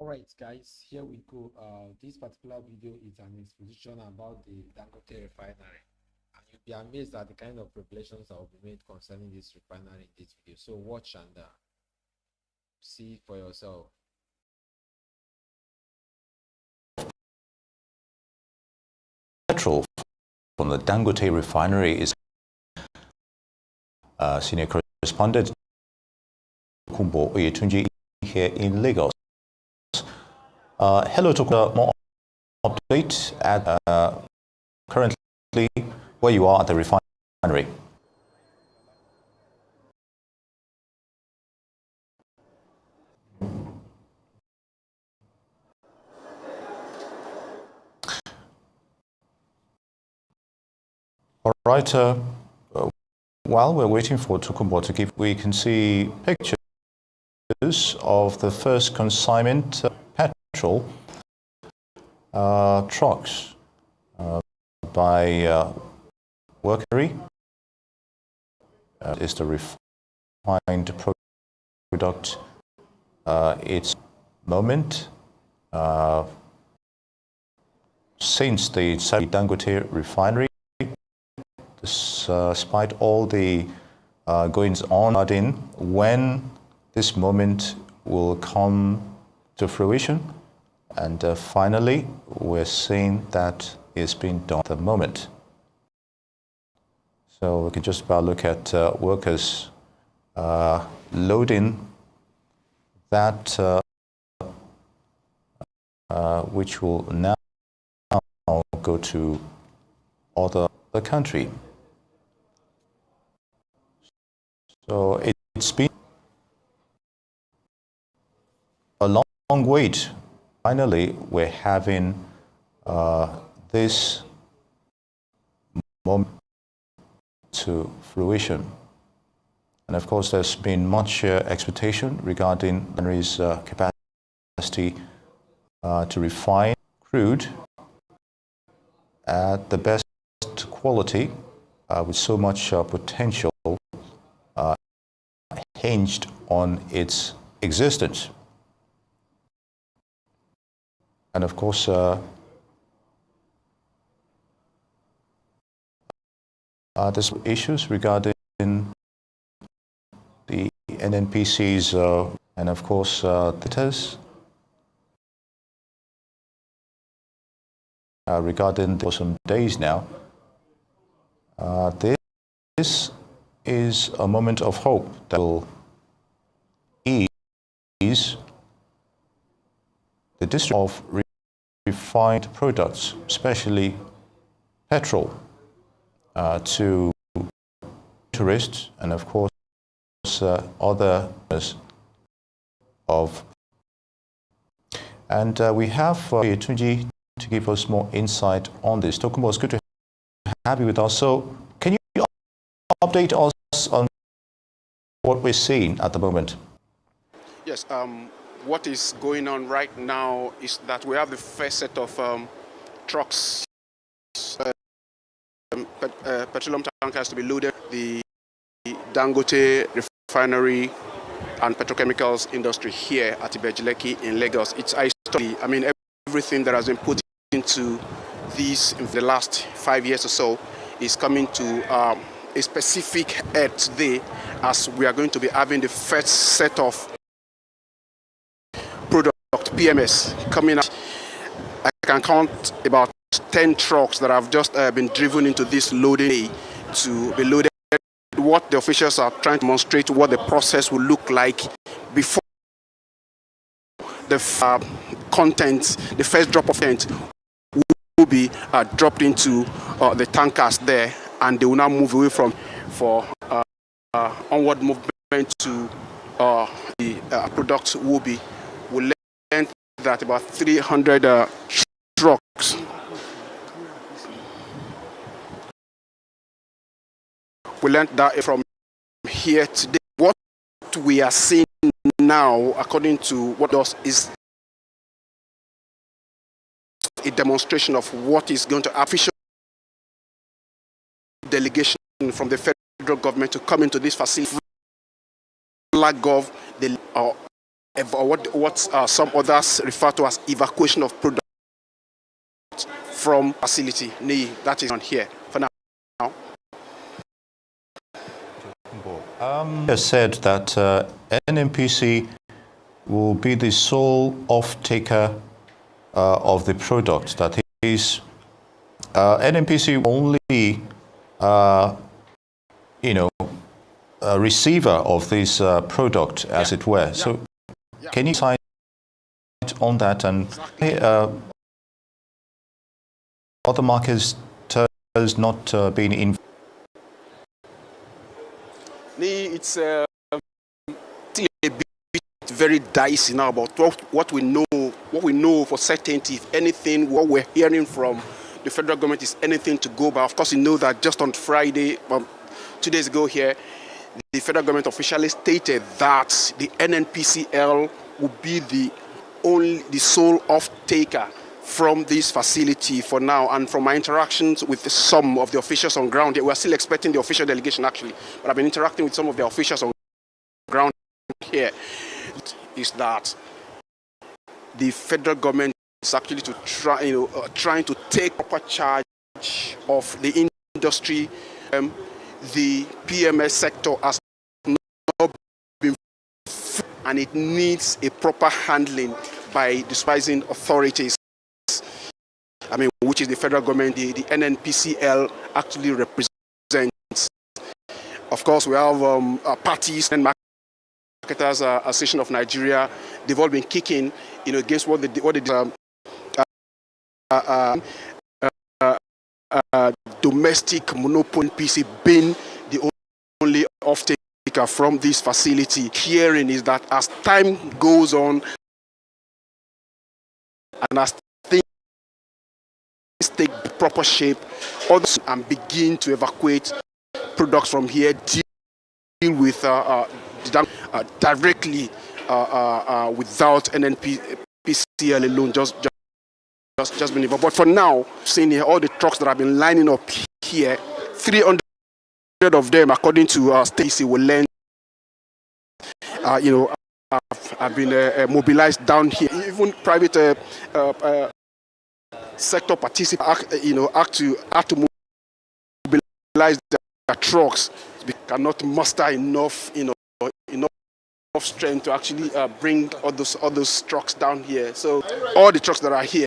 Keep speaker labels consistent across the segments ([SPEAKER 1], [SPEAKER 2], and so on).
[SPEAKER 1] All right, guys, here we go. This particular video is an exposition about the Dangote Refinery. And you'll be amazed at the kind of revelations that will be made concerning this refinery in this video. So watch and see for yourself.
[SPEAKER 2] Petrol from the Dangote Refinery is senior correspondent Kumbo Oyetunji here in Lagos. Hello, to more update at currently where you are at the refinery. All right. While we're waiting for Tukumbo to give, we can see pictures of the first consignment petrol trucks by workery. Is the refined product its moment since the Dangote Refinery. Despite all the goings on, when this moment will come to fruition, and finally we're seeing that it's been done at the moment. So we can just about look at workers loading that which will now go to the country. So it's been a long wait. Finally, we're having this moment to fruition. And of course, there's been much expectation regarding the refinery's capacity to refine crude at the best quality with so much potential hinged on its existence. And of course, there's issues regarding the NNPC's and of course the debtors regarding for some days now. This is a moment of hope that will ease the distribution of refined products, especially petrol, to tourists and of course other of. And we have Tunji to give us more insight on this. Tokumo, it's good to have you with us. So can you update us on what we're seeing at the moment?
[SPEAKER 3] Yes, what is going on right now is that we have the first set of trucks, petroleum tankers to be loaded. The Dangote Refinery and petrochemicals industry here at Ibejileki in Lagos. It's I mean, everything that has been put into these in the last 5 years or so is coming to a specific end today, as we are going to be having the first set of product PMS coming out. I can count about 10 trucks that have just been driven into this loading bay to be loaded. What the officials are trying to demonstrate what the process will look like before the content, the first drop of content will be dropped into the tankers there, and they will now move away for onward movement to the products will learn that about 300 trucks we learned that from here today. What we are seeing now, according to what does, is a demonstration of what is going to official delegation from the federal government to come into this facility, flag of the what some others refer to as evacuation of product from facility. That is on here for now.
[SPEAKER 2] Has said that NNPC will be the sole off-taker of the product. That is, NNPC only, a receiver of this product, as it were. So, can you cite on that and other markets not being in?
[SPEAKER 3] It's still a bit very dicey now about what we know for certainty. If anything, what we're hearing from the federal government is anything to go by. Of course, you know that just on Friday, 2 days ago here, the federal government officially stated that the NNPCL will be the sole off-taker from this facility for now. And from my interactions with some of the officials on ground here, we're still expecting the official delegation actually, but I've been interacting with some of the officials on ground here, is that the federal government is actually trying to take proper charge of the industry. The PMS sector has not been free, and it needs a proper handling by the supervising authorities. I mean, which is the federal government, the NNPCL actually represents. Of course, we have parties and Marketers Association of Nigeria. They've all been kicking, against what they domestic monopoly PC being the only off-taker from this facility. Hearing is that as time goes on and as things take proper shape, others and begin to evacuate products from here, deal with directly without NNPCL alone, just been involved. But for now, seeing here all the trucks that have been lining up here, 300 of them, according to Stacy, will land. Have been mobilized down here. Even private sector participants, have to mobilize their trucks. We cannot muster enough strength to actually bring all those trucks down here. So all the trucks that are here,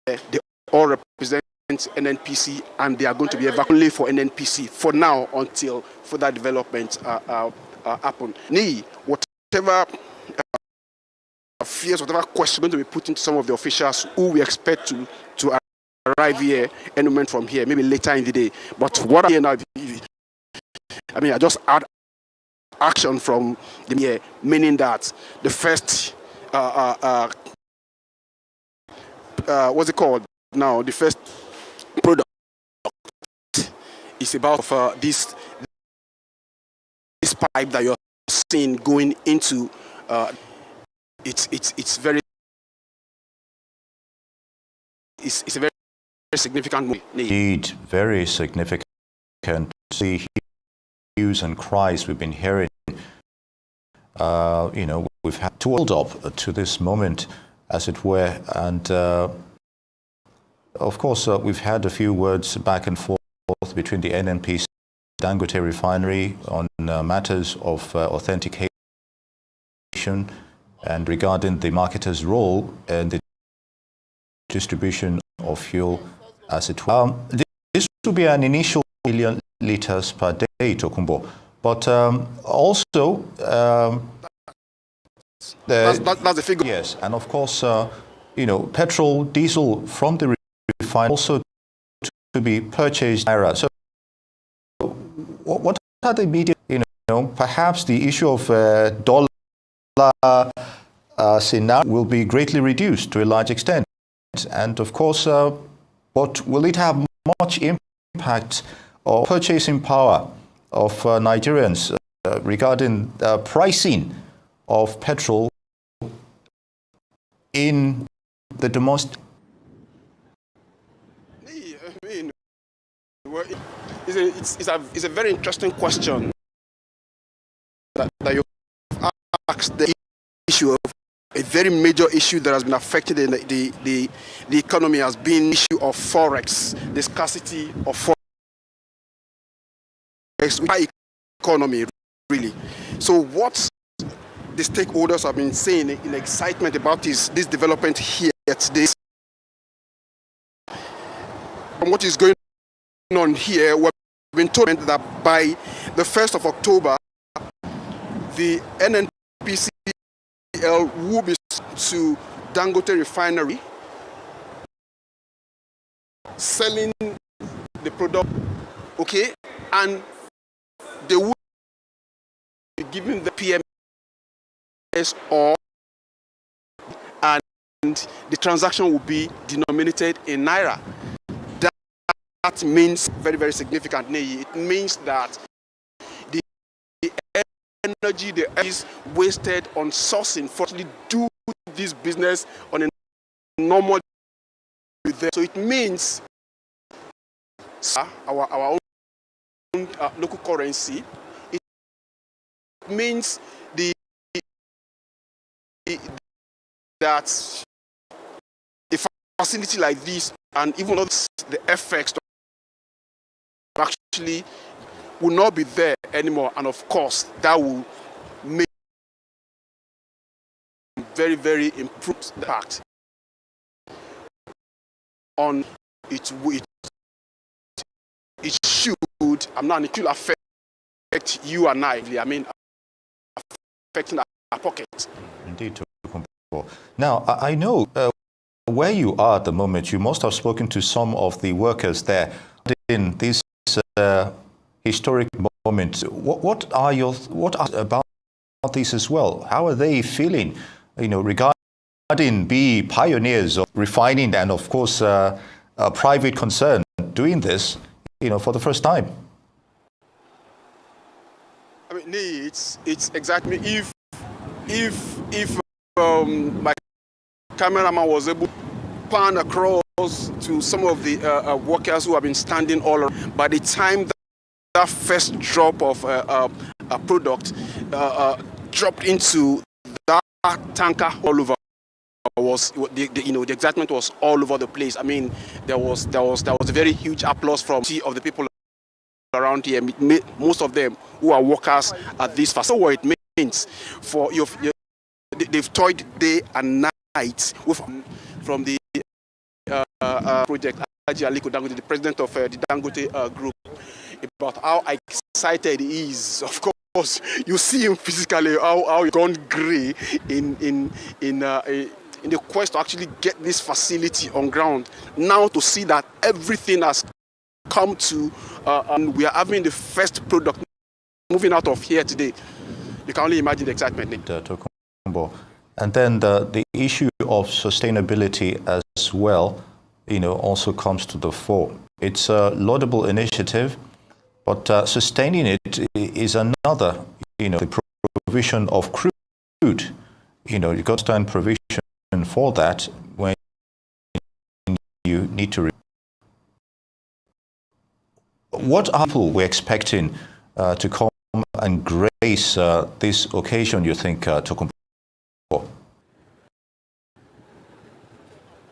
[SPEAKER 3] they all represent NNPC, and they are going to be evacuated for NNPC for now until further developments happen. Whatever fears, whatever questions going to be put into some of the officials who we expect to arrive here any moment from here, maybe later in the day. But what I hear now, I just add action from the year, meaning that the first what's it called now? The first product is about this pipe that you're seeing going into. It's a very significant move.
[SPEAKER 2] Indeed, very significant. The hues and cries we've been hearing. We've had to hold up to this moment, as it were, and of course we've had a few words back and forth between the NNPC Dangote Refinery on matters of authentication and regarding the marketer's role in the distribution of fuel, as it were. This will be an initial 1 million liters per day, Tokunbo, but also
[SPEAKER 3] that's the figure.
[SPEAKER 2] Yes, and of course, petrol, diesel from the refinery also to be purchased. So, what are the immediate? Perhaps the issue of dollar scenario will be greatly reduced to a large extent, and of course, but will it have much impact on purchasing power of Nigerians regarding pricing of petrol in the domestic?
[SPEAKER 3] It's a very interesting question that you asked. The issue, a very major issue that has been affecting the economy has been the issue of forex, the scarcity of forex, economy really. So what the stakeholders have been saying in excitement about this development here today, from what is going on here, we've been told that by the 1st of October, the NNPCL will be to Dangote Refinery, selling the product, okay, and they will be giving the PMS or, and the transaction will be denominated in Naira. That means very, very significant. It means that the energy is wasted on sourcing, fortunately do this business on a normal day. So it means our own local currency. It means that a facility like this, and even though the effects actually will not be there anymore, and of course that will make very, very improved impact on it. It should, I'm not, it will affect you and I mean, affecting our pockets.
[SPEAKER 2] Indeed. Now, I know where you are at the moment, you must have spoken to some of the workers there in this historic moment. What are about this as well? How are they feeling, regarding be pioneers of refining and, of course, a private concern doing this, for the first time?
[SPEAKER 3] I mean, it's exactly if my cameraman was able to pan across to some of the workers who have been standing all around. By the time that first drop of a product dropped into that tanker all over, was the excitement was all over the place. I mean, there was a very huge applause from of the people around here. Most of them who are workers at this facility. So what it means for they've toyed day and night from the project, Aliko Dangote, the president of the Dangote group, about how excited he is. Of course, you see him physically, how he's gone grey in the quest to actually get this facility on ground. Now to see that everything has come to, and we are having the first product moving out of here today. You can only imagine the excitement.
[SPEAKER 2] And then the issue of sustainability as well, also comes to the fore. It's a laudable initiative, but sustaining it is another, the provision of crude. You got to stand provision for that when you need to. What are people we're expecting to come and grace this occasion, you think, to complete?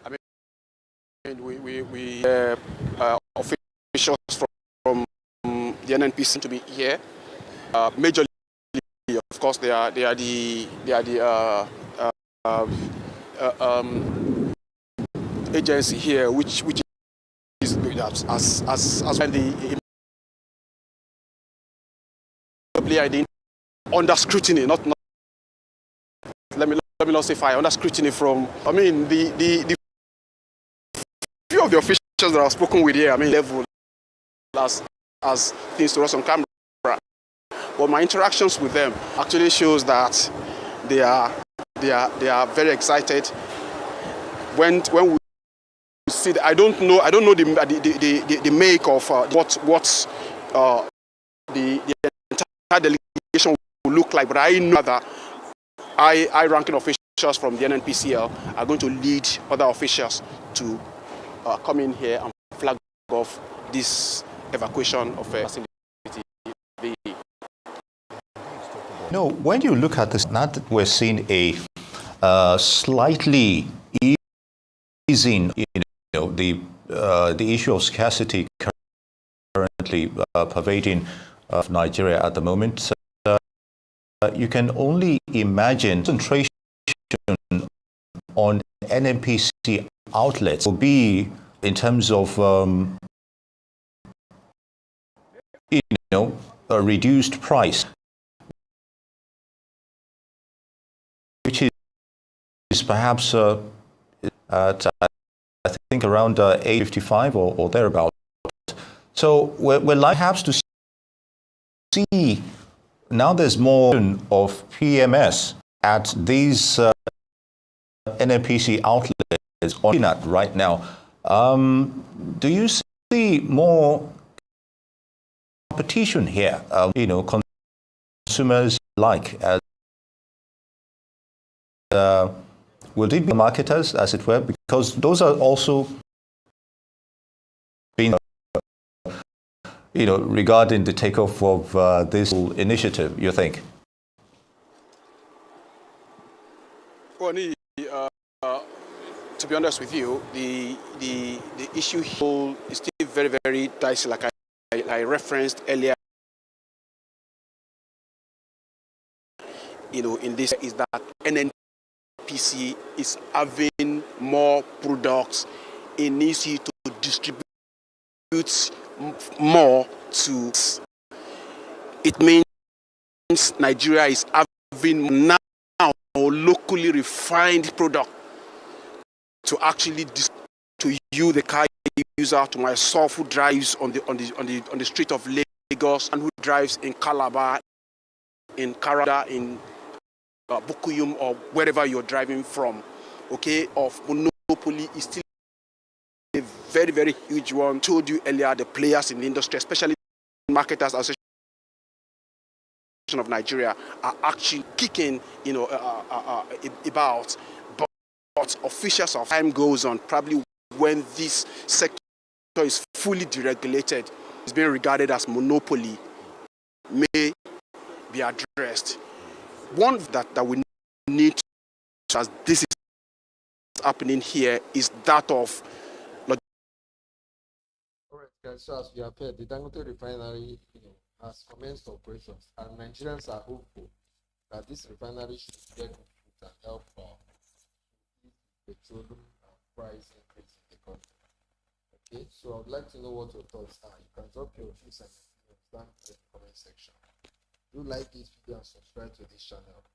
[SPEAKER 3] I mean, we officials from the NNPC to be here. Majorly, of course, they are the agency here, which is as when the ID under scrutiny, not let me not say fire, under scrutiny from, I mean, the few of the officials that I've spoken with here, I mean, level as things to us on camera. But my interactions with them actually shows that they are very excited. When we see, I don't know the make of what the entire delegation will look like, but I know that high-ranking officials from the NNPCL are going to lead other officials to come in here and flag off this evacuation of a facility.
[SPEAKER 2] When you look at this, now that we're seeing a slightly easing, the issue of scarcity currently pervading of Nigeria at the moment. You can only imagine concentration on NNPC outlets will be in terms of a reduced price, which is perhaps at, I think around 8.55 or thereabout. So we're likely perhaps to see now there's more of PMS at these NNPC outlets on that right now. Do you see more competition here? Consumers like as will it be marketers, as it were, because those are also being regarding the takeoff of this initiative, you think?
[SPEAKER 3] Well, to be honest with you, the issue here is still very, very dicey. Like I referenced earlier, in this is that NNPC is having more products. It needs to distribute more to. It means Nigeria is having now locally refined product to actually to you, the car user, to myself who drives on the street of Lagos and who drives in Calabar, in Canada, in Bukuyum, or wherever you're driving from. Okay, of monopoly is still a very, very huge one. Told you earlier, the players in the industry, especially Marketers Association of Nigeria, are actually kicking, about. But officials of time goes on, probably when this sector is fully deregulated, it's being regarded as monopoly, may be addressed. One that we need to, as this is happening here, is that of.
[SPEAKER 1] All right, guys. So as we have heard, the Dangote Refinery, has commenced operations, and Nigerians are hopeful that this refinery should get good and help petroleum price increase in the country. Okay, so I would like to know what your thoughts are. You can drop your views and down in the comment section. Do like this video and subscribe to this channel.